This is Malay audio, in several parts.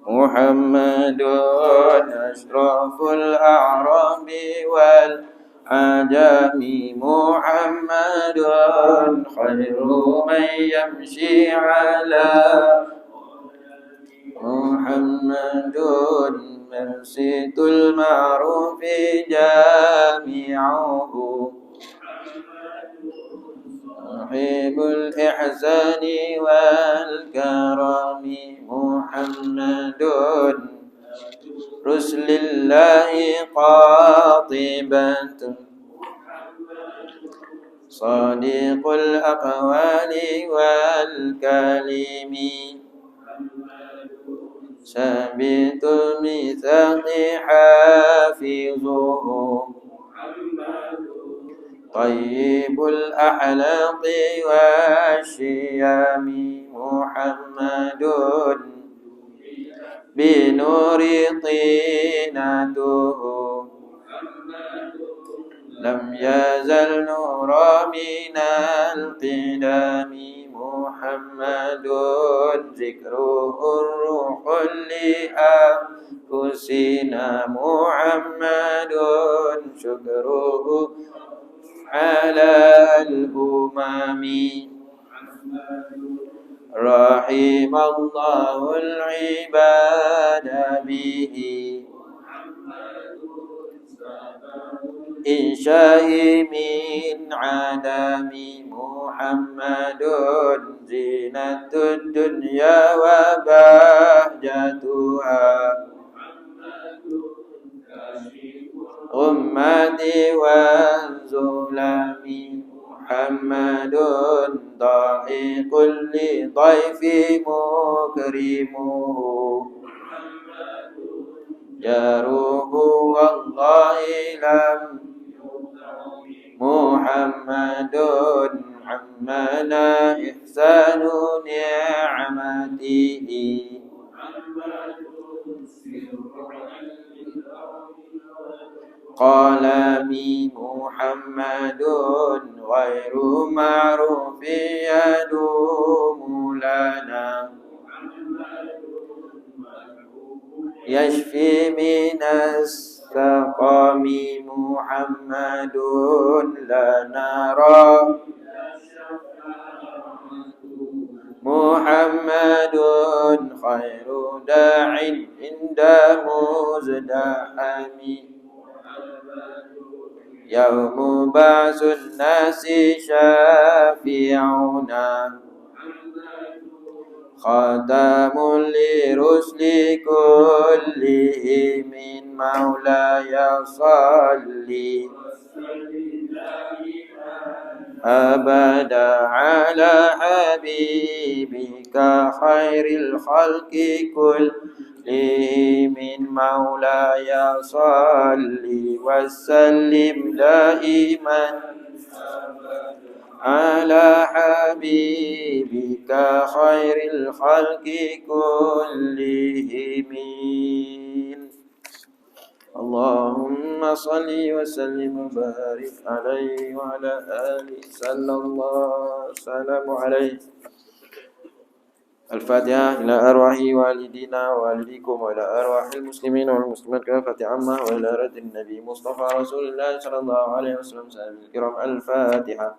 محمد أشرف الأعراب والعجم محمد خير من يمشي على محمد مرسية المعروف جامعه صاحب الإحسان والكرم محمد رسل الله قاطبة صادق الأقوال والكلم ثابت الميثاق حافظه طيب الأحلاق والشيام محمد بنور طينته لم يزل نورا من القدم محمد ذكره الروح لأنفسنا محمد شكره على الأمم رحم الله العباد به إنشاء من عدم محمد زينة الدنيا وبهجتها أمة والظلم محمد ضاحك لضيف مكرمه جاره والله لم محمد عمنا إحسان نعمته قال محمد غير معروف يدوم لنا يشفي من السقم محمد لا نرى محمد خير داع عند مزدحم يوم بعث الناس شافعنا خاتم لرسل كلهم من مولاي صلي أبدا على حبيبك خير الخلق كلهم من مولاي صلي وسلم دائما على حبيبك خير الخلق كلهم اللهم صل وسلم وبارك عليه وعلى آله صلى الله وسلم عليه. الفاتحة إلى أرواح والدينا ووالديكم وإلى أرواح المسلمين والمسلمات كافة عامة وإلى رد النبي مصطفى رسول الله صلى الله عليه وسلم سلام الكرام. الفاتحة.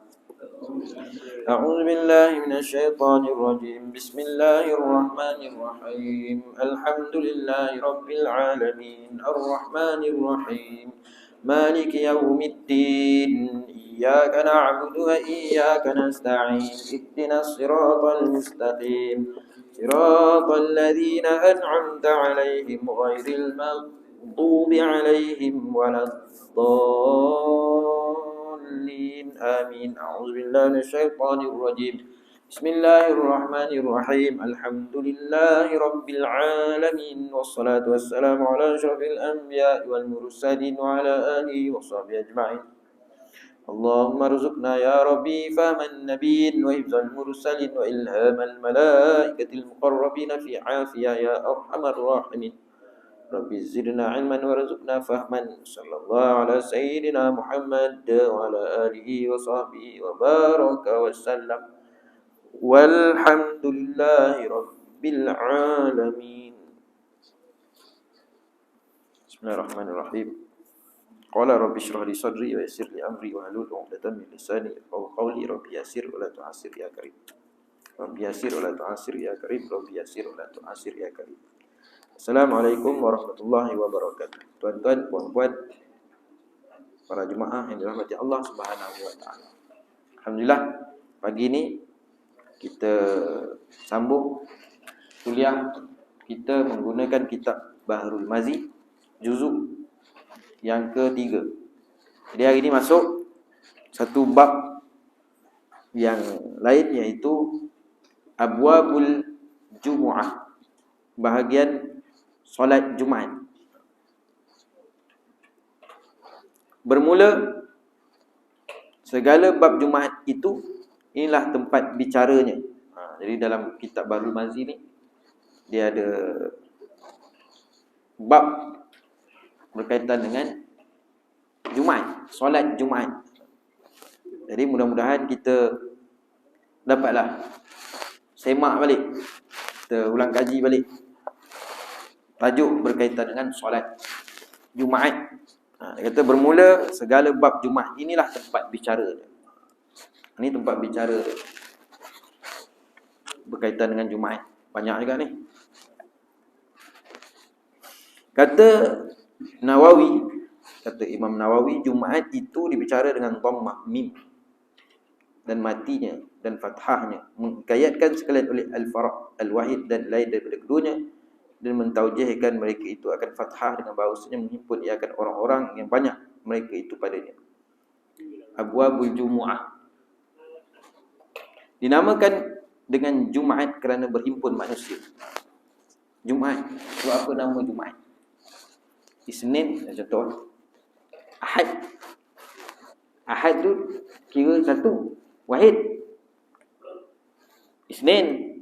أعوذ بالله من الشيطان الرجيم. بسم الله الرحمن الرحيم. الحمد لله رب العالمين الرحمن الرحيم مالك يوم الدين إياك نعبد وإياك نستعين اهدنا الصراط المستقيم صراط الذين أنعمت عليهم غير المغضوب عليهم ولا الضالين آمين. أعوذ بالله من الشيطان الرجيم. بسم الله الرحمن الرحيم. الحمد لله رب العالمين والصلاة والسلام على أشرف الأنبياء والمرسلين وعلى آله وصحبه أجمعين. اللهم ارزقنا يا ربي فهم النبيين وحفظ المرسلين وإلهام الملائكة المقربين في عافية يا أرحم الراحمين. ربي زدنا علما وارزقنا فهما. صلى الله على سيدنا محمد وعلى آله وصحبه وبارك وسلم والحمد لله رب العالمين. Bismillahirrahmanirrahim. Qala rabbi shrah li sadri wa yassir li amri wa hlul 'uqdatam min lisani yafqahu qawli rabbi yassir wa la tu'assir ya karim. Rabbi yassir wa la tu'assir ya karim. Rabbi yassir wa la tu'assir ya karim. Assalamualaikum warahmatullahi wabarakatuh. Tuan-tuan, puan-puan, para jemaah yang dirahmati Allah Subhanahu wa taala. Alhamdulillah, pagi ini kita sambung kuliah kita menggunakan kitab Bahrul Mazi juzuk yang ketiga. Jadi hari ini masuk satu bab yang lain, iaitu Abwabul Jumu'ah, bahagian solat Jumaat. Bermula segala bab Jumaat itu, inilah tempat bicaranya. Jadi dalam kitab Bahrul Mazi ni dia ada bab berkaitan dengan Jumaat, solat Jumaat. Jadi mudah-mudahan kita dapatlah semak balik, kita ulang kaji balik tajuk berkaitan dengan solat Jumaat. Dia kata bermula segala bab Jumaat, inilah tempat bicara dia. Ini tempat bicara dia berkaitan dengan Jumaat. Banyak juga ni. Kata Nawawi, kata Imam Nawawi, Jumaat itu dibicara dengan dhammah mim dan matinya dan fathahnya, menghikayatkan sekalian oleh al-farq, al-wahid dan lain daripada keduanya, dan mentaujihkan mereka itu akan fathah dengan bahawasanya menghimpun ia akan orang-orang yang banyak mereka itu padanya. Abwabul Jumu'ah dinamakan dengan Jumaat kerana berhimpun manusia. Jumaat, sebab apa nama Jumaat? Isnin contoh, Ahad. Ahad tu kira satu, wahid. Isnin,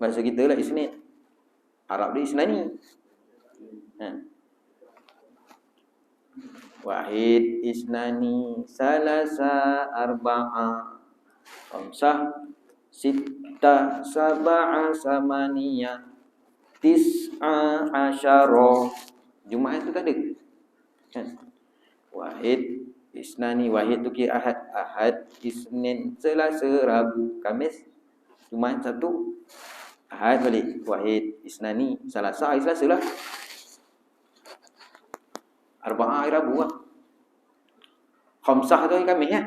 bahasa kita lah Isnin. Arab dia Isnani. Wahid, Isnani, Salasa, Arba'a, Khamsah, Sitta, Saba'a, Samaniyah, Tis'a, Asyara. Jumaat tu tak ada kan? Wahid, Isnani, wahid tu kira Ahad. Ahad, Isnin, Selasa, Rabu, Khamis. Jumaat satu, Ahad balik, wahid, Isnani, Selasa, hari Selasa lah. Arba'ah, hari Rabu lah. Khamsah tu hari Khamis kan?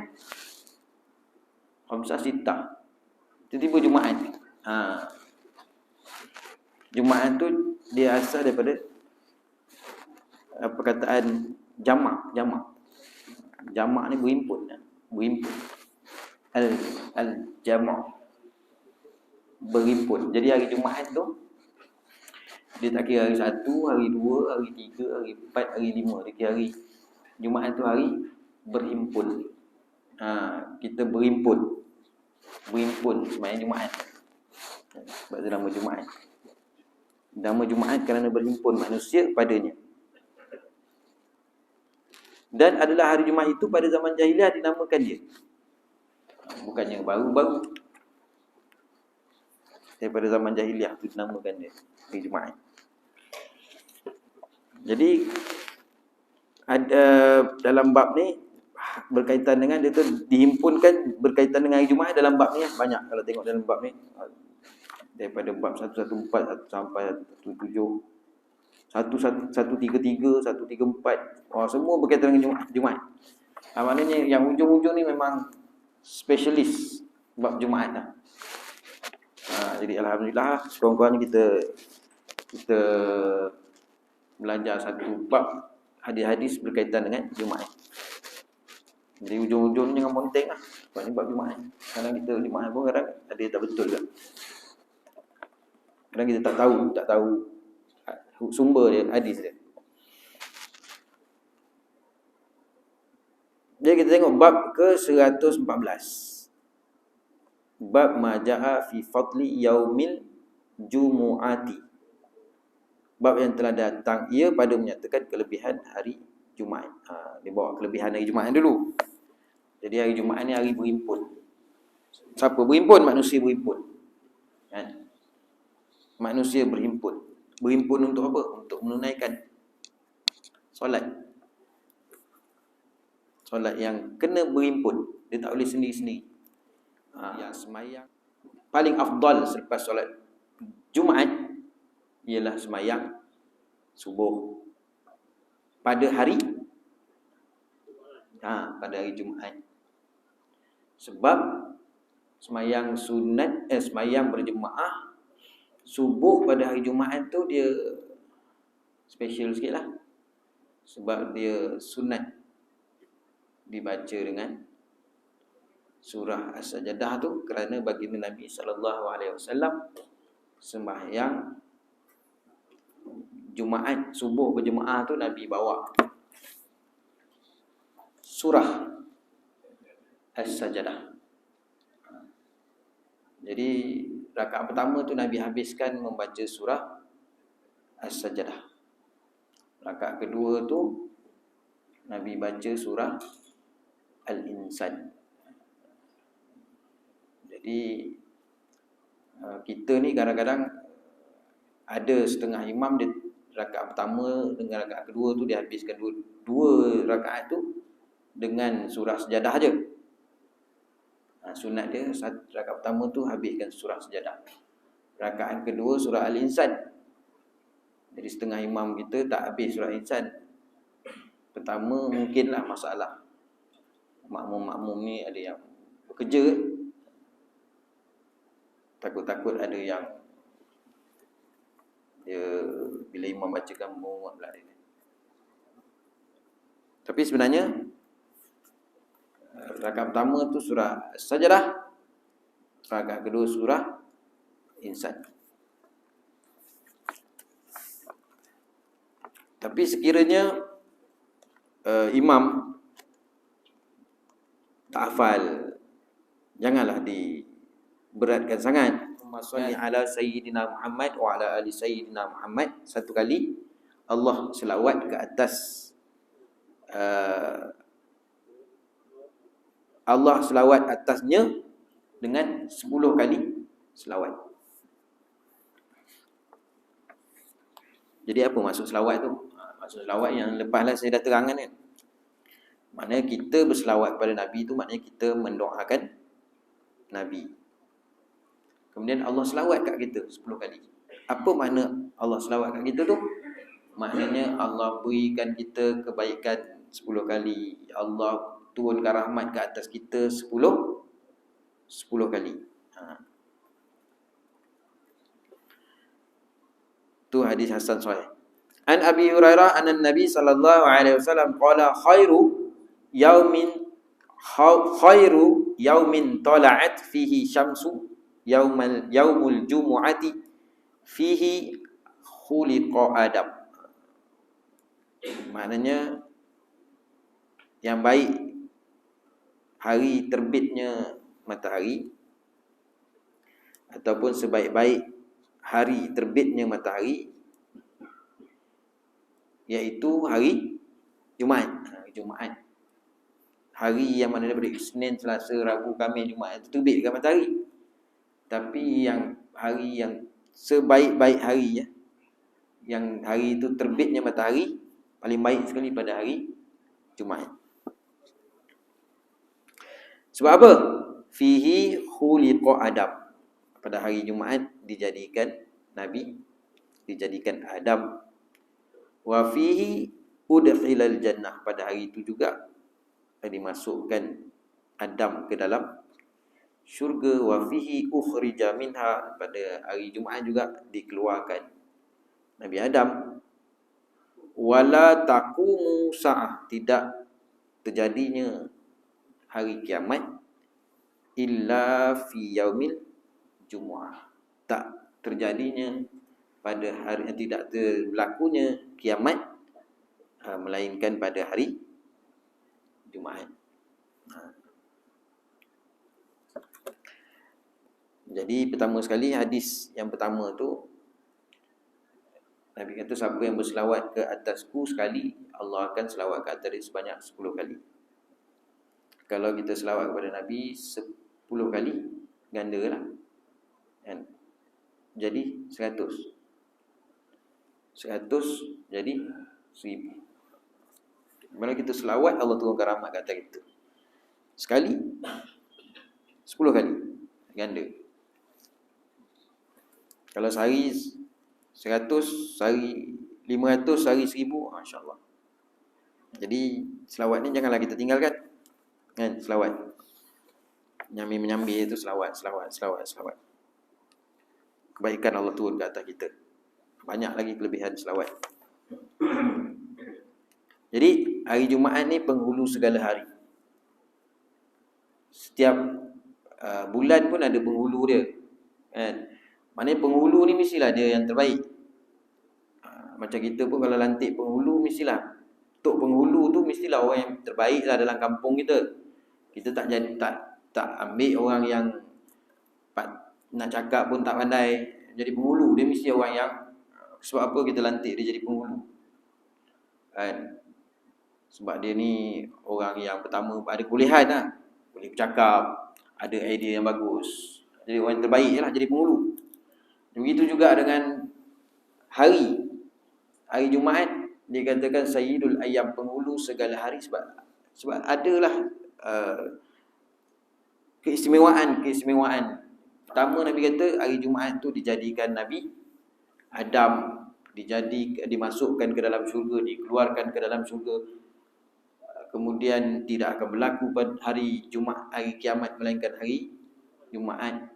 Khamsah, Sittah. Tiba-tiba Jumaat. Jumaat tu dia asal daripada perkataan jamak. Jamak ni berhimpun. Al-jamak, berhimpun. Jadi hari Jumaat tu dia tak kira hari 1, hari 2, hari 3, hari 4, hari 5. Dia kira hari Jumaat tu hari berhimpun. Kita berhimpun semayang Jumaat. Sebab itu nama Jumaat. Nama Jumaat kerana berhimpun manusia padanya. Dan adalah hari Jumaat itu pada zaman jahiliah dinamakan dia. Bukannya baru-baru. Daripada zaman jahiliah itu dinamakan dia hari Jumaat. Jadi ada dalam bab ni berkaitan dengan dia tu dihimpunkan berkaitan dengan hari Jumaat dalam bab ni banyak. Kalau tengok dalam bab ni daripada bab 114 sampai 117, 133, 134, semua berkaitan dengan Jumaat. Maknanya yang hujung-hujung ni memang spesialis bab Jumaat dah. Jadi alhamdulillah sekurang-kurangnya kita belajar satu bab hadis-hadis berkaitan dengan Jumaat. Jadi hujung-hujung jangan ponteng lah. Sebab ni bab Jumaat. Kadang kita Jumaat pun kadang ada tak betul kan. Kadang kita tak tahu sumber dia, hadis dia. Jadi kita tengok bab ke-114. Bab maja'a fi fadli yaumil jumu'ati. Bab yang telah datang ia pada menyatakan kelebihan hari Jumaat. Dia bawa kelebihan hari Jumaat dulu. Jadi hari Jumaat ni hari berhimpun. Siapa berhimpun? Manusia berhimpun. Kan? Manusia berhimpun. Berhimpun untuk apa? Untuk menunaikan Solat yang kena berimpun, dia tak boleh sendiri-sendiri. Yang semayang paling afdal selepas solat Jumaat ialah semayang subuh pada hari Jumaat. Sebab semayang sunat semayang berjemaah subuh pada hari Jumaat tu dia special sikit lah. Sebab dia sunat dibaca dengan surah As-Sajdah tu, kerana baginda Nabi SAW sembahyang Jumaat subuh berjemaah tu Nabi bawa surah As-Sajdah. Jadi rakaat pertama tu Nabi habiskan membaca surah As-Sajdah. Rakaat kedua tu Nabi baca surah Al-Insan. Jadi kita ni kadang-kadang ada setengah imam dia rakaat pertama dengan rakaat kedua tu dia habiskan dua rakaat tu dengan surah Sajadah aja. Sunat dia rakaat pertama tu habiskan surah Sajadah. Rakaat kedua surah Al-Insan. Jadi setengah imam kita tak habis surah Al-Insan. Pertama mungkinlah masalah makmum-makmum ni ada yang bekerja, takut-takut ada yang dia bila imam bacakan menguat pula dia. Tapi sebenarnya rakaat pertama tu surah Sajdah, rakaat kedua surah Insan. Tapi sekiranya imam tak hafal, janganlah diberatkan sangat. Masya ala Sayyidina Muhammad wa ala ali Sayyidina Muhammad. Satu kali Allah selawat ke atas Allah selawat atasnya dengan 10 kali selawat. Jadi apa maksud selawat tu? Maksud selawat yang lepaslah saya dah terangkan kan. Maknanya kita berselawat kepada Nabi tu maknanya kita mendoakan Nabi. Kemudian Allah selawat kat kita 10 kali. Apa makna Allah selawat kat kita tu? Maknanya Allah berikan kita kebaikan 10 kali. Allah turunkan rahmat ke atas kita 10 kali. Tu hadis hasan sahih. An Abi Hurairah anna Nabi sallallahu alaihi wasallam qala khairu yaumin tala'at fihi syamsu yaumul jumu'ati fihi khuliqa Adam. Maknanya yang baik hari terbitnya matahari ataupun sebaik-baik hari terbitnya matahari iaitu hari Jumaat. Hari yang mana daripada Isnin, Selasa, Rabu, Khamis, Jumaat itu terbitkan matahari. Tapi yang hari yang sebaik-baik hari yang hari itu terbitnya matahari paling baik sekali pada hari Jumaat. Sebab apa? Fihi khuliqa Adam. Pada hari Jumaat dijadikan Nabi, dijadikan Adam. Wa fihi udkhilal jannah. Pada hari itu juga dimasukkan Adam ke dalam syurga. Wa fihi ukhrija minha. Pada hari Jumaat juga dikeluarkan Nabi Adam. Wala taqumu sa'ah. Tidak terjadinya hari kiamat illa fi yaumil jumu'ah. Tak terjadinya pada hari, tidak berlakunya kiamat melainkan pada hari Jumaat. Jadi pertama sekali hadis yang pertama tu Nabi kata siapa yang berselawat ke atasku sekali, Allah akan selawat ke atas dia sebanyak 10 kali. Kalau kita selawat kepada Nabi 10 kali, ganda lah kan? Jadi 100 jadi 1000. Bila kita selawat, Allah turunkan rahmat ke atas kita. Sekali, 10 kali ganda. Kalau sehari 100, sehari 500, sehari 1000, masya-Allah. Jadi selawat ni janganlah kita tinggalkan. Kan, selawat. Menyambi itu selawat. Kebaikan Allah turun ke atas kita. Banyak lagi kelebihan selawat. Jadi hari Jumaat ni penghulu segala hari. Setiap bulan pun ada penghulu dia. Kan? Maknanya penghulu ni mestilah dia yang terbaik. Macam kita pun kalau lantik penghulu, mestilah tok penghulu tu mestilah orang yang terbaik lah dalam kampung kita. Kita tak ambil orang yang nak cakap pun tak pandai jadi penghulu. Dia mesti orang yang, sebab apa kita lantik dia jadi penghulu? Kan? Sebab dia ni orang yang pertama ada kebolehan lah. Boleh bercakap, ada idea yang bagus. Jadi orang yang terbaik lah jadi penghulu. Begitu juga dengan hari Jumaat, dikatakan Sayyidul Ayyam, penghulu segala hari, sebab adalah keistimewaan. Pertama Nabi kata hari Jumaat tu dijadikan Nabi Adam dimasukkan ke dalam syurga, dikeluarkan ke dalam syurga. Kemudian tidak akan berlaku pada hari Jumaat, hari kiamat, melainkan hari Jumaat.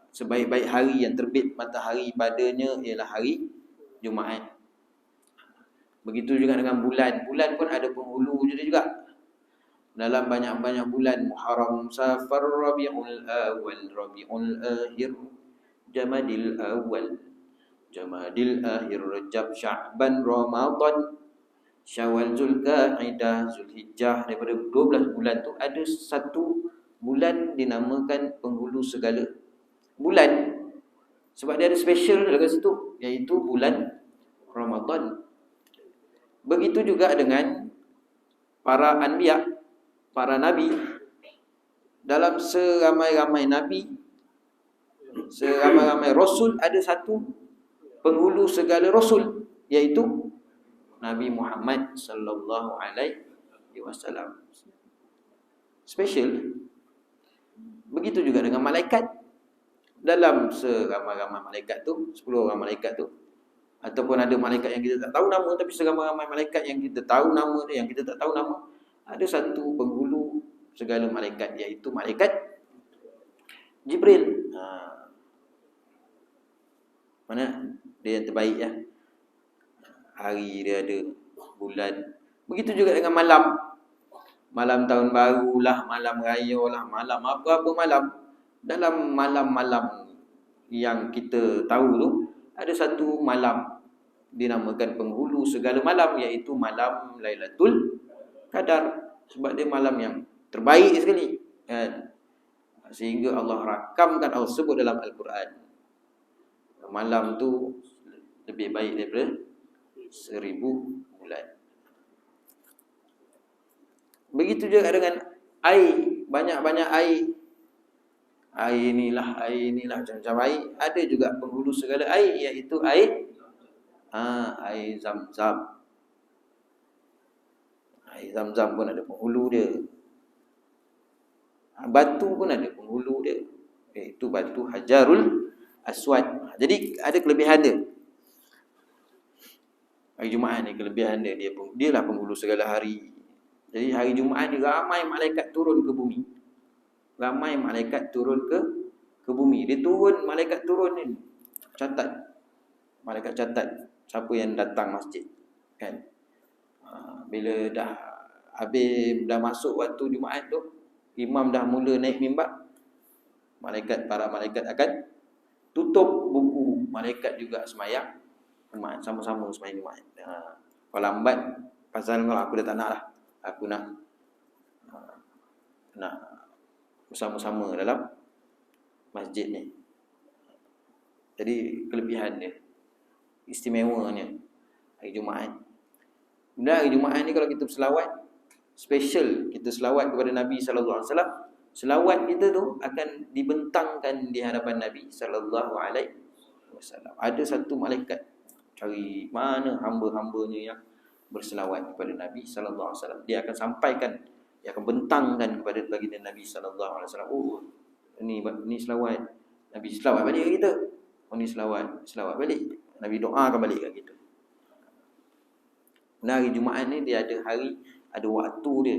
Sebaik-baik hari yang terbit matahari padanya ialah hari Jumaat. Begitu juga dengan bulan. Bulan pun ada penghulu juga. Dalam banyak-banyak bulan, Muharram, Safar, Rabiul Awal, Rabiul Akhir, Jamadil Awal, Jamadil Akhir, Rajab, Sya'ban, Ramadan, Syawal, Zulqa'dah, Zulhijjah. Daripada 12 bulan tu ada satu bulan dinamakan penghulu segala bulan. Sebab dia ada special dekat situ, iaitu bulan Ramadan. Begitu juga dengan para anbiya, para nabi. Dalam seramai-ramai nabi, seramai-ramai rasul, ada satu penghulu segala rasul, iaitu Nabi Muhammad sallallahu alaihi wasallam. Special. Begitu juga dengan malaikat. Dalam seramai-ramai malaikat tu, 10 orang malaikat tu, ataupun ada malaikat yang kita tak tahu nama, tapi seramai-ramai malaikat yang kita tahu nama dia, yang kita tak tahu nama, ada satu penghulu segala malaikat, iaitu malaikat Jibril. Mana dia yang terbaik ya. Hari dia ada, bulan. Begitu juga dengan malam. Malam tahun baru lah, malam raya lah, malam apa-apa malam. Dalam malam-malam yang kita tahu tu, ada satu malam dinamakan penghulu segala malam, iaitu malam Lailatul Qadar. Sebab dia malam yang terbaik sekali, kan? Sehingga Allah rakamkan, Allah sebut dalam Al-Quran, malam tu lebih baik daripada 1000 bulan. Begitu juga dengan air, banyak-banyak air. Air inilah macam-macam air. Ada juga penghulu segala air, iaitu air Zam-Zam. Air Zam-Zam pun ada penghulu dia. Batu pun ada penghulu dia, iaitu batu Hajarul Aswad. Jadi ada kelebihan dia. Hari Jumaat ni kelebihan dia, dia lah penghulu segala hari. Jadi hari Jumaat ni ramai malaikat turun ke bumi. Ramai malaikat turun ke bumi. Dia turun, malaikat turun ni catat. Malaikat catat siapa yang datang masjid, kan? Bila dah habis, dah masuk waktu Jumaat tu, imam dah mula naik mimbar, para malaikat akan tutup buku. Malaikat juga semayang Jumaat, sama-sama semayang Jumaat. Kalau lambat, pasal aku dah tak nak lah. Aku nak bersama-sama dalam masjid ni. Jadi kelebihan dia, istimewanya hari Jumaat. Kemudian hari Jumaat ni kalau kita berselawat, special kita selawat kepada Nabi sallallahu alaihi wasallam. Selawat kita tu akan dibentangkan di hadapan Nabi sallallahu alaihi wasallam. Ada satu malaikat, cari mana hamba-hambanya yang berselawat kepada Nabi sallallahu alaihi wasallam. Dia akan sampaikan, dia akan bentangkan kepada baginda Nabi sallallahu alaihi wasallam. Oh, ini selawat. Nabi selawat balik kat kita. Oh, ni selawat balik. Nabi doakan balik kat kita. Nah, hari Jumaat ni dia ada waktu dia.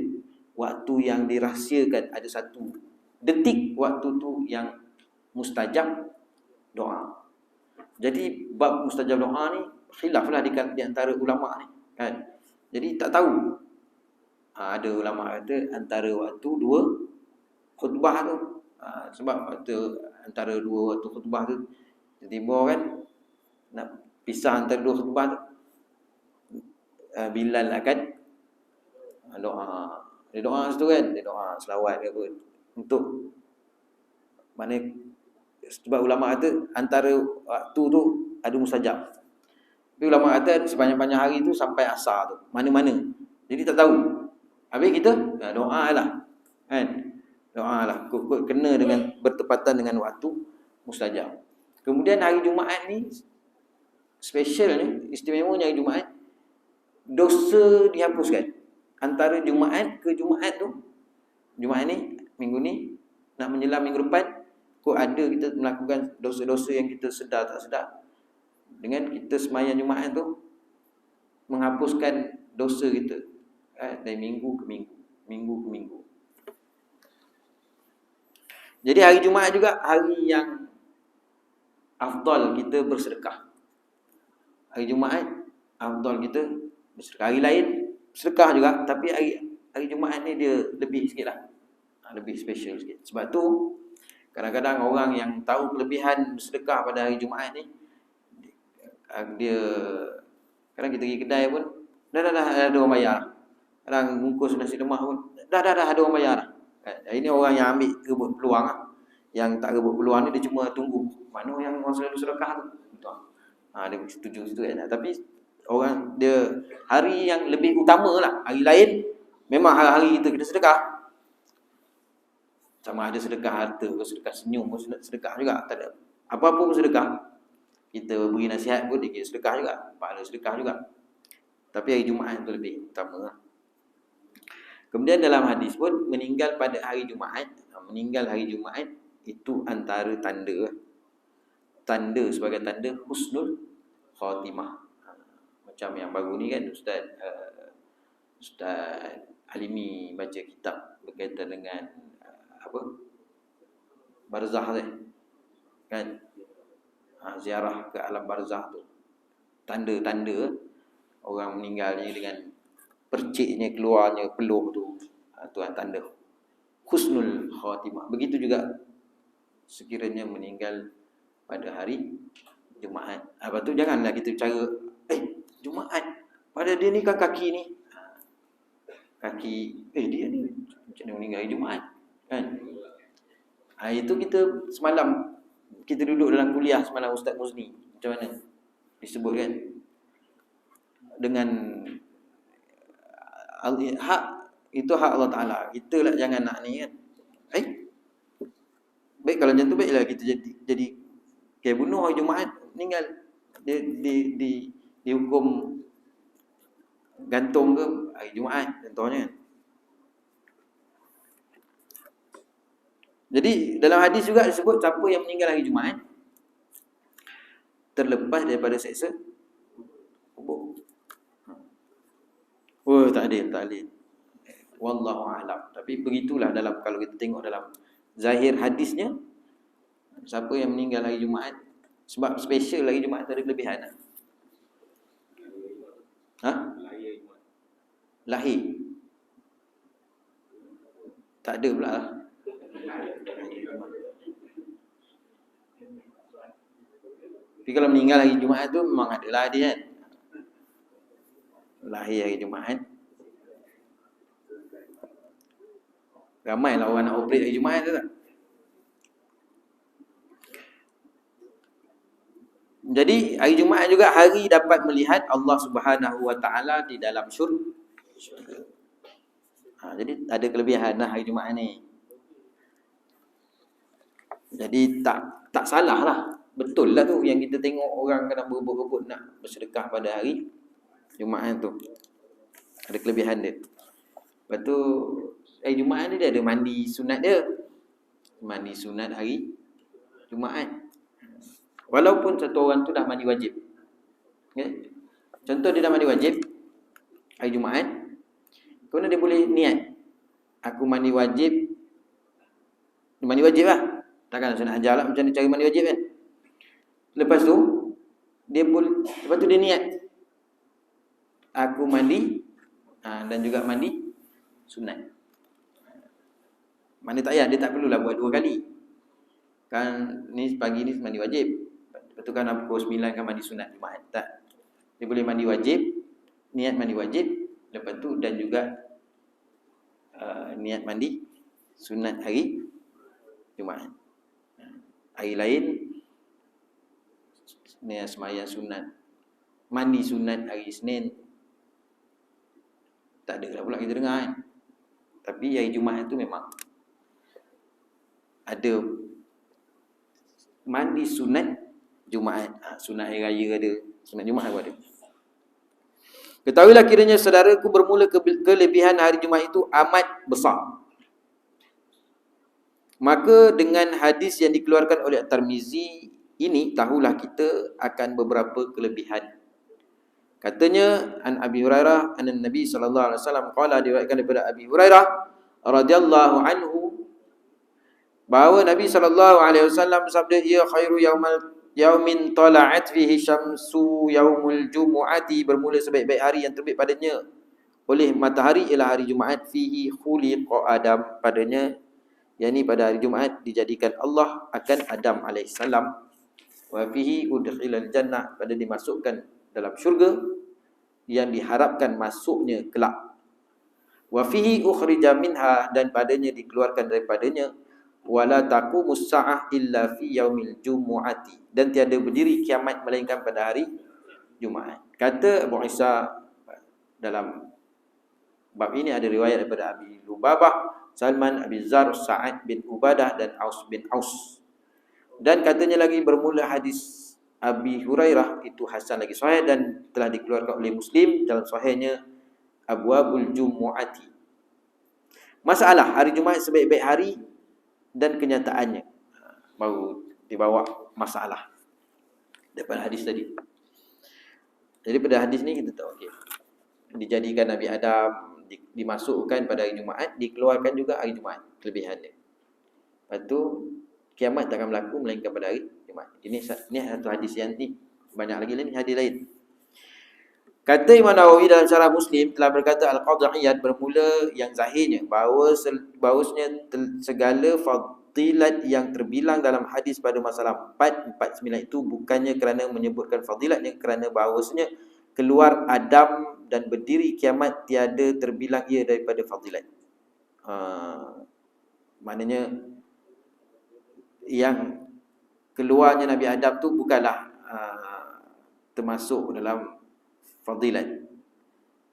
Waktu yang dirahsiakan, ada satu detik waktu tu yang mustajab doa. Jadi bab mustajab doa ni khilaflah di antara ulama ni, kan. Jadi tak tahu. Ada ulama kata antara waktu dua khutbah tu. Sebab waktu antara dua waktu khutbah tu tiba-tiba kan nak pisah antara dua khutbah tu, Bilal akan doa. Dia doa situ kan, dia doa selawat ke apa untuk mana, sebab ulama kata antara waktu tu ada mustajab. Tapi ulama kata sepanjang-panjang hari tu sampai asar tu, mana-mana. Jadi tak tahu. Habis kita doa lah, kan? Doa lah, kena dengan bertepatan dengan waktu mustajab. Kemudian hari Jumaat ni special ni, istimewanya hari Jumaat, dosa dihapuskan. Antara Jumaat ke Jumaat tu, Jumaat ni, minggu ni, nak menjelang minggu depan, kok ada kita melakukan dosa-dosa yang kita sedar tak sedar. Dengan kita sembahyang Jumaat tu, menghapuskan dosa kita dari minggu ke minggu, minggu ke minggu. Jadi hari Jumaat juga hari yang afdal kita bersedekah. Hari Jumaat afdal kita bersedekah. Hari lain sedekah juga, tapi hari Jumaat ni dia lebih sikit lah, lebih special sikit. Sebab tu kadang-kadang orang yang tahu kelebihan bersedekah pada hari Jumaat ni, dia kadang kita pergi kedai pun dah ada orang bayar. Kadang bungkus nasi lemak pun dah ada orang bayar. Ini orang yang ambil rebut peluang lah. Yang tak rebut peluang ni dia cuma tunggu mana yang orang selalu sedekah tu. Dia setuju situ kan. Tapi orang dia hari yang lebih utama lah. Hari lain memang hari kita sedekah. Sama ada sedekah harta ke sedekah senyum ke sedekah juga, tak ada. Apa-apa pun sedekah. Kita beri nasihat pun dia sedekah juga, pahala sedekah juga. Tapi hari Jumaat tu lebih utama lah. Kemudian dalam hadis pun meninggal pada hari Jumaat, meninggal hari Jumaat itu antara tanda sebagai tanda husnul khatimah. Macam yang baru ni kan Ustaz Alimi baca kitab berkaitan dengan barzah kan, ziarah ke alam barzah tu, tanda-tanda orang meninggalnya dengan perciknya keluarnya peluh tu, tu tanda husnul khatimah. Begitu juga sekiranya meninggal pada hari Jumaat. Lepas tu janganlah kita cara Jumaat pada dia ni kan kaki ni, kaki dia ni macam mana meninggal hari Jumaat kan. Itu kita semalam kita duduk dalam kuliah semalam Ustaz Muzni, macam mana disebut kan, dengan hak itu hak Allah Ta'ala. Kita lah jangan nak ni kan. Baik kalau macam tu baiklah kita jadi kayak bunuh hari Jumaat meninggal, dia dihukum gantung ke hari Jumaat contohnya. Jadi dalam hadis juga disebut siapa yang meninggal hari Jumaat terlepas daripada seksa kubur. Tak adil. Wallahu a'lam. Tapi begitulah dalam, kalau kita tengok dalam zahir hadisnya, siapa yang meninggal hari Jumaat, sebab special hari Jumaat ada kelebihan. Lahir. Tak ada pula lah. Tapi kalau meninggal hari Jumaat tu memang adalah dia kan. Lahir hari Jumaat. Ramailah orang nak operate hari Jumaat tu tak? Jadi hari Jumaat juga hari dapat melihat Allah Subhanahu Wa Taala di dalam syurga. Jadi ada kelebihan lah hari Jumaat ni. Jadi tak salah lah. Betul lah tu yang kita tengok orang kadang berebut-rebut nak bersedekah pada hari Jumaat tu. Ada kelebihan dia. Lepas tu Jumaat ni dia ada mandi sunat dia. Mandi sunat hari Jumaat. Walaupun satu orang tu dah mandi wajib. Okay? Contoh dia dah mandi wajib hari Jumaat. Kemudian dia boleh niat, aku mandi wajib. Mandi wajib lah. Takkan sunat ajar lah macam mana cara mandi wajib kan. Lepas tu dia niat, aku mandi dan juga mandi sunat. Mana tak payah, dia tak perlulah buat 2 kali. Kan ni pagi ni mandi wajib. Lepas tu kan pukul 9 kan mandi sunat Jumaat. Tak. Dia boleh mandi wajib, niat mandi wajib, lepas tu dan juga niat mandi sunat hari Jumaat. Hari lain niat sembahyang sunat, mandi sunat hari Isnin. Tak ada lah pula kita dengar kan. Tapi hari Jumaat tu memang ada mandi sunat Jumaat. Sunat hari raya ada, sunat Jumaat pun ada. Ketahuilah kiranya saudaraku, bermula kelebihan hari Jumaat itu amat besar. Maka dengan hadis yang dikeluarkan oleh At-Tirmizi ini, tahulah kita akan beberapa kelebihan. Katanya an Abi Hurairah anna Nabi sallallahu alaihi wasallam qala, diriwayatkan daripada Abi Hurairah radhiyallahu anhu bahawa Nabi sallallahu alaihi wasallam bersabda, ya khairu yaumin tala'at fihi syamsu yaumul jumu'ati, bermula sebaik-baik hari yang terbit padanya oleh matahari ialah hari Jumaat. Fihi khuliqa Adam, padanya yakni pada hari Jumaat dijadikan Allah akan Adam alaihissalam. Wa fihi udkhilal jannah, pada dimasukkan dalam syurga yang diharapkan masuknya kelak. Wa fihi ukhrija minha, dan padanya dikeluarkan daripadanya. Wala taqumus sa'ah illa fi yaumil jumu'ati, dan tiada berdiri kiamat melainkan pada hari Jumaat. Kata Abu Isa, dalam bab ini ada riwayat daripada Abi Lubabah, Salman, Abi Zar, Sa'ad bin Ubadah dan Aus bin Aus. Dan katanya lagi, bermula hadis Abi Hurairah itu hasan lagi sahih dan telah dikeluarkan oleh Muslim dalam sahihnya Abwabul Jumu'ati. Masalah hari Jumaat sebaik-baik hari dan kenyataannya, baru dibawa masalah daripada hadis tadi. Jadi pada hadis ni kita tahu, okey, dijadikan Nabi Adam, dimasukkan pada hari Jumaat, dikeluarkan juga hari Jumaat, kelebihan dia. Lepas tu kiamat takkan berlaku melainkan pada hari Jumaat. Ini satu hadis yang ni, banyak lagi ni hadis lain. Kata Imam Nawawi dalam Syarah Muslim, telah berkata Al-Qadhi Iyad, bermula yang zahirnya bahawasanya segala fadilat yang terbilang dalam hadis pada masalah 449 itu bukannya kerana menyebutkan fadilatnya, kerana bahawasanya keluar Adam dan berdiri kiamat tiada terbilang ia daripada fadilat. Maknanya yang keluarnya Nabi Adam tu bukanlah termasuk dalam fadilat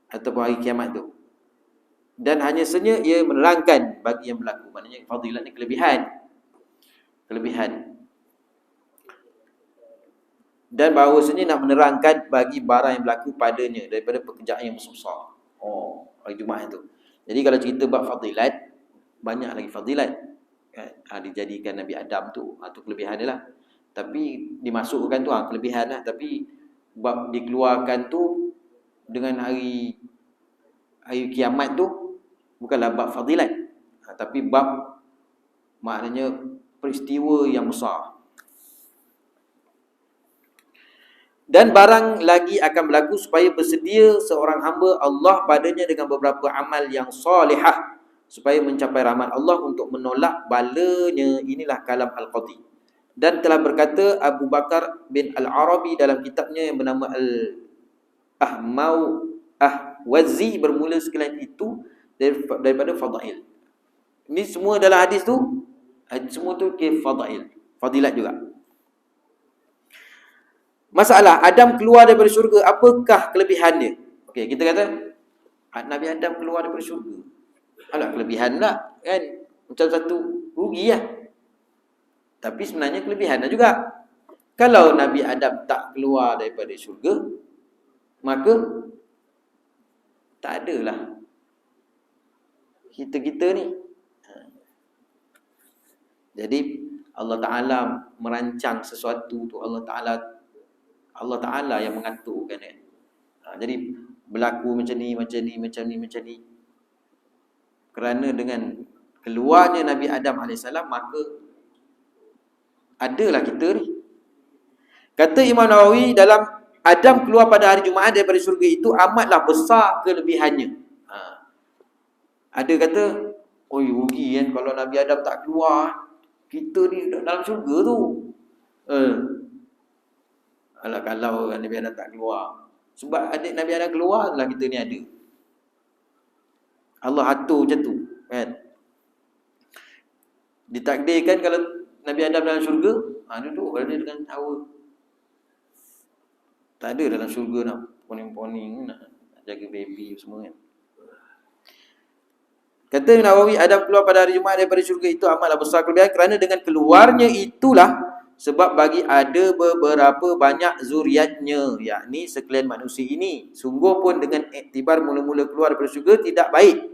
ataupun hari kiamat tu. Dan hanya saja ia menerangkan bagi yang berlaku. Maknanya fadilat ni kelebihan. Dan bahawasanya nak menerangkan bagi barang yang berlaku padanya daripada pekerjaan yang besar. Hari Jumaat tu. Jadi kalau cerita bab fadilat, banyak lagi fadilat. Dijadikan Nabi Adam tu, tu kelebihan dia lah. Tapi dimasukkan tu kelebihan lah. Tapi bab dikeluarkan tu dengan hari kiamat tu bukanlah bab fadilat, tapi bab maknanya peristiwa yang besar. Dan barang lagi akan berlaku supaya bersedia seorang hamba Allah padanya dengan beberapa amal yang salihah, supaya mencapai rahmat Allah untuk menolak balanya. Inilah kalam Al-Qadhi. Dan telah berkata Abu Bakar bin Al-Arabi dalam kitabnya yang bernama Al-Ahwazi, bermula sekalian itu daripada fadail. Ini semua dalam hadis tu, semua tu ke fadail, fadilat juga. Masalah Adam keluar daripada syurga, apakah kelebihan dia? Okey, kita kata Nabi Adam keluar daripada syurga, alah kelebihan lah kan, macam satu rugi lah. Tapi sebenarnya kelebihan lah juga. Kalau Nabi Adam tak keluar daripada syurga, maka Tak adalah. Kita-kita ni. Jadi Allah Ta'ala merancang sesuatu tu. Allah Ta'ala yang mengaturkan dia. Jadi berlaku macam ni. Kerana dengan keluarnya Nabi Adam AS, maka adalah kita ni. Kata Imam Nawawi, dalam Adam keluar pada hari Jumaat daripada syurga itu amatlah besar kelebihannya. Ada kata, oh rugi kan kalau Nabi Adam tak keluar, kita ni dalam syurga tu. Alah, kalau Nabi Adam tak keluar, sebab adik Nabi Adam keluar lah kita ni ada. Allah atur macam tu kan. Ditakdirkan kalau Nabi Adam dalam syurga, duduk berada dengan Hawa. Tak ada dalam syurga nak poning-poning, nak jaga baby semua kan. Kata Nawawi, Adam keluar pada hari Jumaat daripada syurga itu amatlah besar kelebihan, kerana dengan keluarnya itulah sebab bagi ada beberapa banyak zuriatnya, yakni sekalian manusia ini. Sungguh pun dengan iktibar mula-mula keluar daripada syurga tidak baik,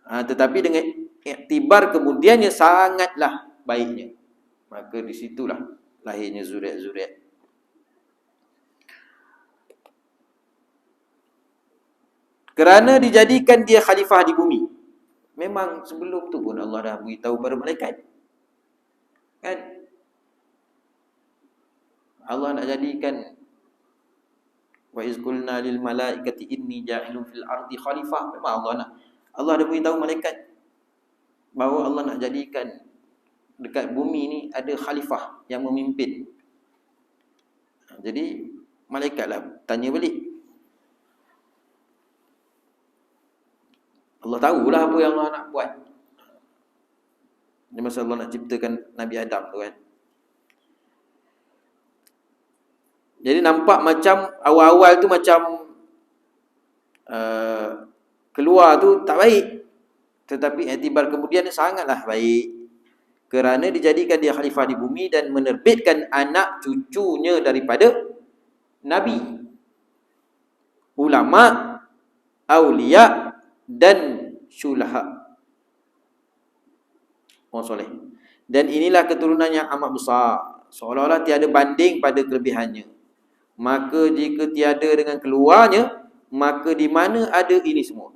tetapi dengan iktibar kemudiannya sangatlah baiknya. Maka disitulah lahirnya zuriat-zuriat. Kerana dijadikan dia khalifah di bumi. Memang sebelum tu pun Allah dah beritahu pada malaikat. Kan? Allah nak jadikan, wa iz qulna lil malaikati inni ja'ilun fil ardi khalifah. Memang Allah dah beritahu malaikat bahawa Allah nak jadikan dekat bumi ni ada khalifah yang memimpin. Jadi malaikatlah tanya balik. Allah tahulah apa yang Allah nak buat. Ini masa Allah nak ciptakan Nabi Adam tu kan. Jadi nampak macam awal-awal tu macam keluar tu tak baik, tetapi iktibar kemudian sangatlah baik, kerana dijadikan dia khalifah di bumi dan menerbitkan anak cucunya daripada Nabi, ulama, aulia dan syulaha, orang soleh. Dan inilah keturunan yang amat besar, seolah-olah tiada banding pada kelebihannya. Maka jika tiada dengan keluarnya, maka di mana ada ini semua?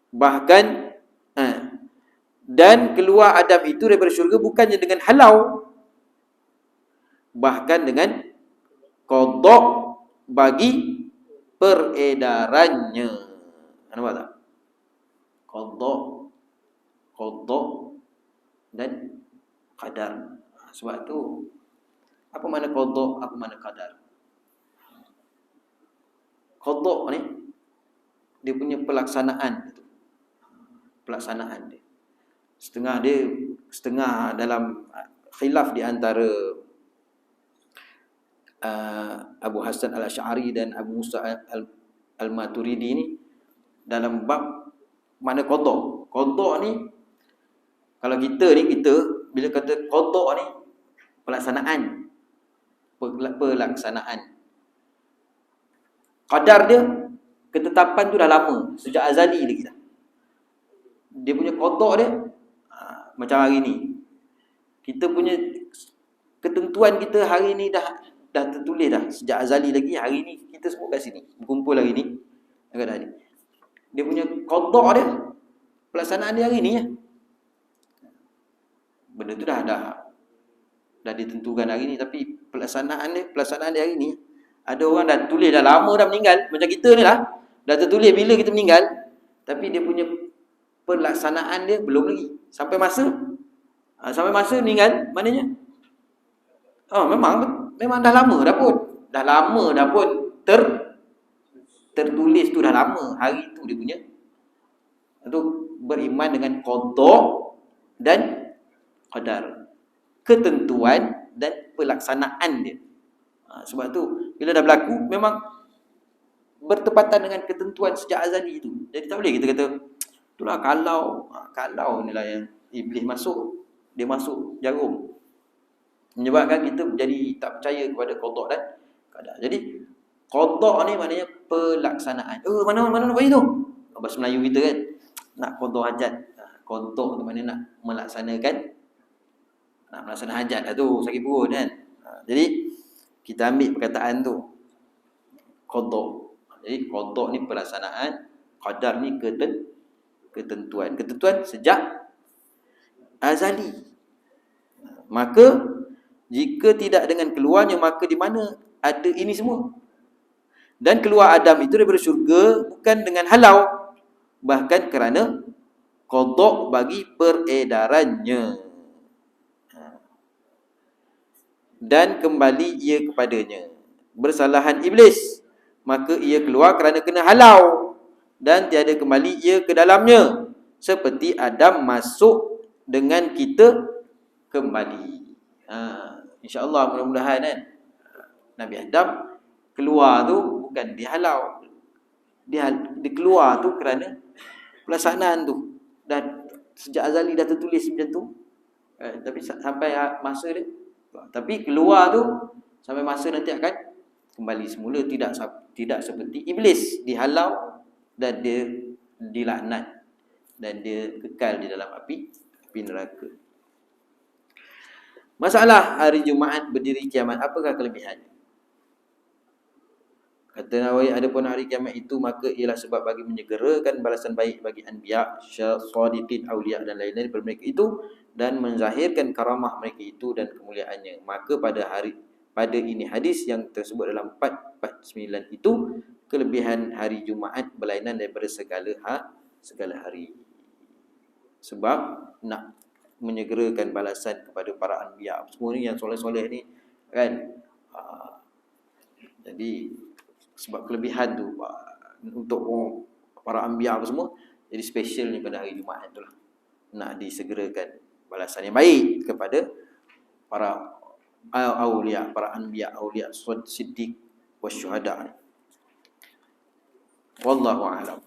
Bahkan dan keluar Adam itu daripada syurga bukannya dengan halau, bahkan dengan qada bagi peredarannya. Nampak tak? Qada dan qadar. Sebab tu apa makna qada, apa makna qadar? Qada ni dia punya pelaksanaan itu. Pelaksanaan dia. Setengah dalam khilaf di antara Abu Hasan Al-Asy'ari dan Abu Musa Al-Maturidi ni dalam bab mana qada. Qada ni kalau kita bila kata qada ni pelaksanaan. Qadar dia, ketetapan tu dah lama, sejak azali lagi dah. Dia punya qada dia macam hari ni. Kita punya ketentuan kita hari ni dah tertulis dah sejak azali lagi. Hari ni kita semua kat sini berkumpul hari ni. Dia punya qada dia, pelaksanaan dia hari ni ya. Benda tu dah ditentukan hari ni, tapi pelaksanaan dia hari ni. Ada orang dah tulis dah lama dah meninggal, macam kita ni lah, dah tertulis bila kita meninggal, tapi dia punya pelaksanaan dia belum lagi. Sampai masa meninggal, maknanya memang dah lama dah pun tertulis tu dah lama. Hari tu dia punya tu beriman dengan qada dan qadar, ketentuan dan pelaksanaan dia. Sebab tu bila dah berlaku memang bertepatan dengan ketentuan sejak azali itu. Jadi tak boleh kita kata itulah kalau inilah yang iblis masuk, dia masuk jarum, menyebabkan kita jadi tak percaya kepada qada dan qadar. Jadi Qada ni maknanya pelaksanaan. Mana nak bagi tu? Bahasa Melayu kita kan. Nak qada hajat. Qada tu maknanya nak melaksanakan hajat lah tu, sakit perut kan. Jadi kita ambil perkataan tu. Qada. Jadi qada ni pelaksanaan, qadar ni ketentuan. Ketentuan sejak azali. Maka jika tidak dengan keluarnya, maka di mana ada ini semua. Dan keluar Adam itu daripada syurga bukan dengan halau, bahkan kerana qada bagi peredarannya. Dan kembali ia kepadanya. Bersalahan iblis, maka ia keluar kerana kena halau, dan tiada kembali ia ke dalamnya, seperti Adam masuk dengan kita kembali. InsyaAllah mudah-mudahan kan, Nabi Adam keluar tu bukan dihalau, dia keluar tu kerana pelaksanaan tu, dan sejak azali dah tertulis macam tu. Tapi sampai masa dia, tapi keluar tu sampai masa nanti akan kembali semula, tidak seperti iblis dihalau dan dia dilaknat dan dia kekal di dalam api neraka. Masalah hari Jumaat berdiri kiamat, apakah kelebihannya? Kata Nawawi, adapun hari kiamat itu maka ialah sebab bagi menyegerakan balasan baik bagi anbiya, shadiqin, awliya dan lain-lain daripada mereka itu, dan menzahirkan karamah mereka itu dan kemuliaannya. Maka pada ini hadis yang tersebut dalam 449 itu, kelebihan hari Jumaat berlainan daripada segala hari. Sebab nak menyegerakan balasan kepada para anbiya semua ni, yang soleh-soleh ni kan. Jadi sebab kelebihan tu untuk para anbiya apa semua, jadi specialnya pada hari Jumaat itulah, nak disegerakan balasan yang baik kepada para awliya, para anbiya, awliya, siddiq wasyuhada. Wallahu a'lam.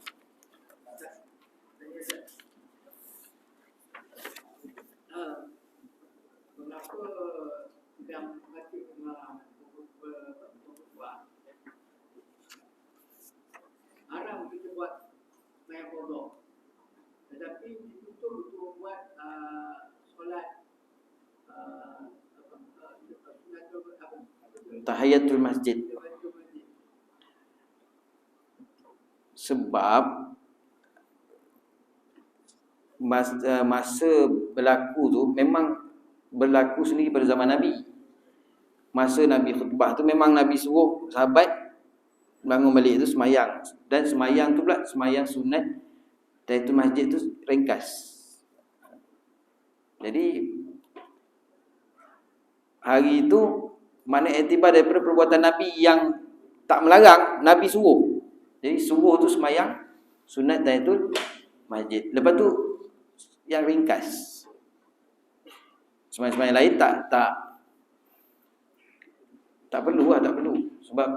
Haram kita buat mayat qada, tetapi dituntut untuk buat solat tahiyatul masjid. Sebab masa berlaku tu memang berlaku sendiri pada zaman Nabi. Masa Nabi khutbah tu memang Nabi suruh sahabat bangun balik tu semayang. Dan semayang tu pula semayang sunat tahiyatul masjid tu ringkas. Jadi hari itu mana iktibar daripada perbuatan Nabi yang tak melarang, Nabi suruh. Jadi suruh tu semayang sunat tahiyatul masjid. Lepas tu yang ringkas. Semayang-semayang lain tak perlu lah, tak perlu. Sebab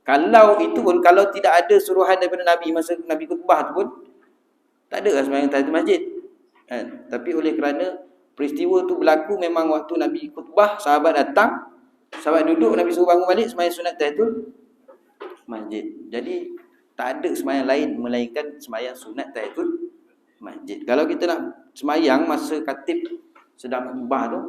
kalau itu pun, kalau tidak ada suruhan daripada Nabi masa Nabi khutbah tu pun, tak ada lah semayang tahiyatul masjid kan? Tapi oleh kerana peristiwa tu berlaku memang waktu Nabi khutbah, sahabat datang, sahabat duduk, Nabi suruh bangun balik semayang sunat tahiyatul masjid. Jadi tak ada semayang lain melainkan semayang sunat tahiyatul masjid. Kalau kita nak semayang masa khatib sedang khutbah tu,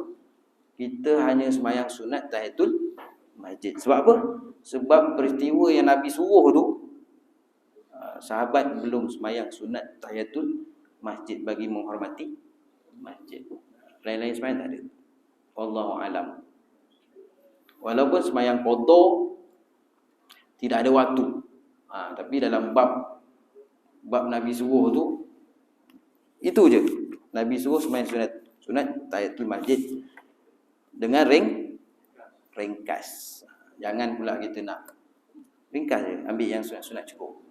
kita hanya semayang sunat tahiyatul masjid. Sebab apa? Sebab peristiwa yang Nabi suruh tu, sahabat belum semayang sunat tahiyatul masjid bagi menghormati masjid. Lain-lain semayang tak ada. Wallahu alam. Walaupun semayang qada tidak ada waktu, tapi dalam bab Nabi suruh tu, itu je. Nabi suruh semayang sunat tahiyatul masjid dengan ringkas. Jangan pula kita nak ringkas je, ambil yang sunat-sunat cukup.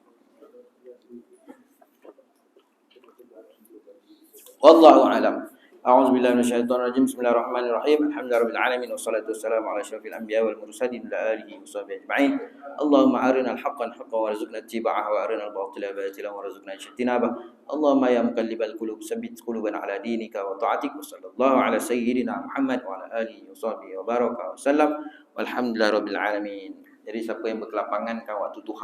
Wallahu a'lam. A'udzu billahi minasyaitonir rajim. Bismillahirrahmanirrahim. Alhamdulillahirabbil alamin wassalatu wassalamu ala asyrafil anbiya'i wal mursalin wa alihi washabihi ajma'in. Allahumma arinal haqqan haqqan warzuqna ittiba'ahu wa arinal batila batilan warzuqna ijtinabah. Allahumma ya muqallibal qulub tsabbit qulubana ala dinika wa ta'atik. Sallallahu ala sayyidina Muhammad wa ala alihi washabihi wa baraka wa sallam. Walhamdulillahirabbil alamin. Jadi siapa yang berkelapangan kan waktu duha